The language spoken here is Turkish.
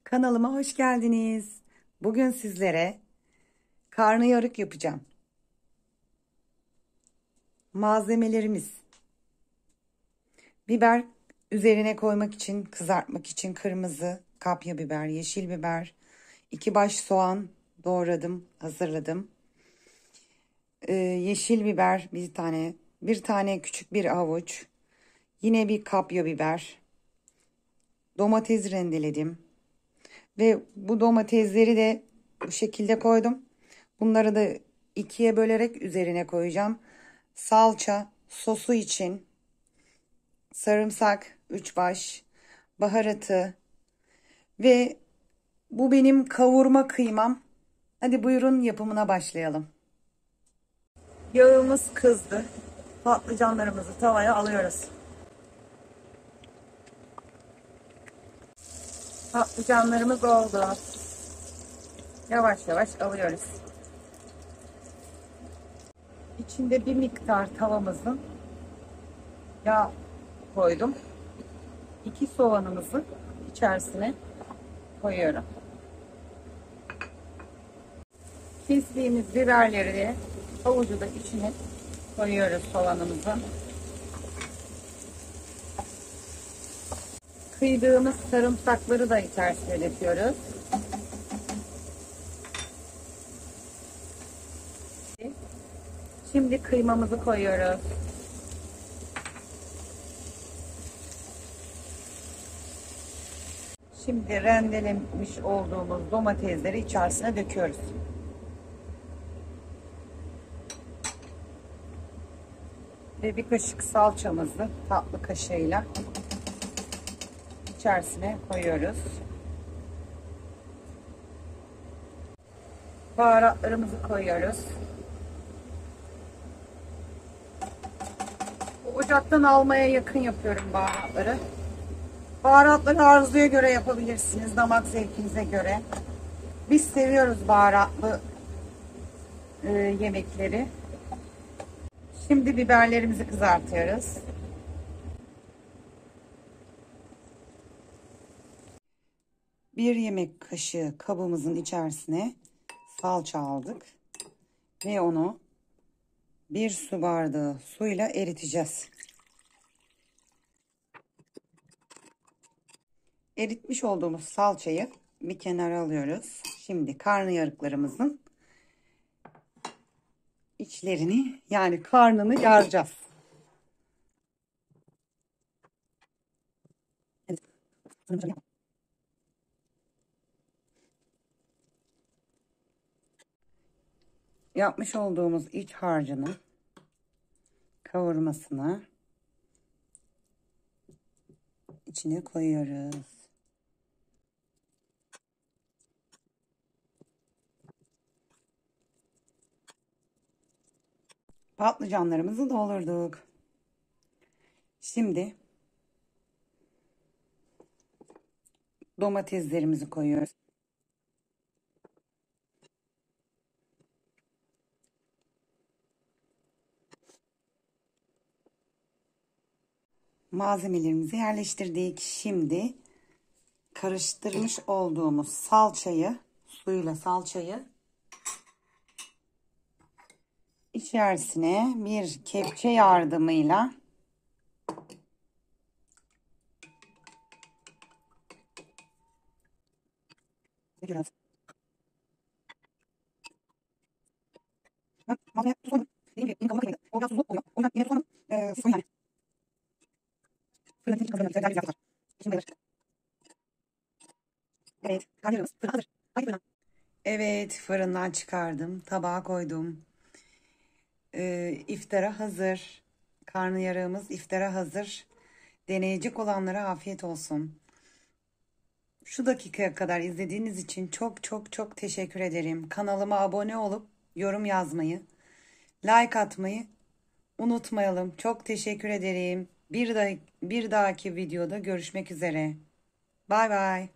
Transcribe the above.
Kanalıma hoş geldiniz. Bugün sizlere karnıyarık yapacağım. Malzemelerimiz: biber üzerine koymak için, kızartmak için kırmızı kapya biber, yeşil biber, 2 baş soğan doğradım, hazırladım. Yeşil biber bir tane küçük bir avuç, yine bir kapya biber, domates rendeledim ve bu domatesleri de bu şekilde koydum. Bunları da ikiye bölerek üzerine koyacağım. Salça, sosu için sarımsak 3 baş, baharatı ve bu benim kavurma kıymam. Hadi buyurun yapımına başlayalım. Yağımız kızdı. Patlıcanlarımızı tavaya alıyoruz. Patlıcanlarımız oldu. Yavaş yavaş alıyoruz. İçinde bir miktar tavamızın yağ koydum. 2 soğanımızı içerisine koyuyorum. Kestiğimiz biberleri de havucu da içine koyuyoruz soğanımızı. Kıydığımız sarımsakları da içerisine döküyoruz. Şimdi kıymamızı koyuyoruz. Şimdi rendelemiş olduğumuz domatesleri içerisine döküyoruz. Ve bir kaşık salçamızı tatlı kaşığıyla içerisine koyuyoruz. Baharatlarımızı koyuyoruz. Ocaktan almaya yakın yapıyorum baharatları. Baharatları arzuya göre yapabilirsiniz, damak zevkinize göre. Biz seviyoruz baharatlı yemekleri. Şimdi biberlerimizi kızartıyoruz. Bir yemek kaşığı kabımızın içerisine salça aldık ve onu 1 su bardağı suyla eriteceğiz. Eritmiş olduğumuz salçayı bir kenara alıyoruz. Şimdi karnıyarıklarımızın içlerini, yani karnını yaracağız. Yapmış olduğumuz iç harcını, kavurmasını içine koyuyoruz. Patlıcanlarımızı doldurduk. Şimdi domateslerimizi koyuyoruz. Malzemelerimizi yerleştirdik. Şimdi karıştırmış olduğumuz salçayı içerisine bir kepçe yardımıyla döküyoruz. Ben malzeme tuz koydum. Dediğim gibi benim kavurma kıymaydı. O biraz tuzlu oluyor. O yüzden yine tuz koydum. Siz koyun yani. Fırın için hazırlanıyor. Güzel güzel. Şimdi bayılır. Evet. Karnıyarığımız fırına hazır. Haydi fırına. Evet, fırından çıkardım. Tabağa koydum. İftara hazır. Karnıyarığımız iftara hazır. Deneyecek olanlara afiyet olsun. Şu dakikaya kadar izlediğiniz için çok çok çok teşekkür ederim. Kanalıma abone olup yorum yazmayı, like atmayı unutmayalım. Çok teşekkür ederim. Bir dahaki videoda görüşmek üzere. Bay bay.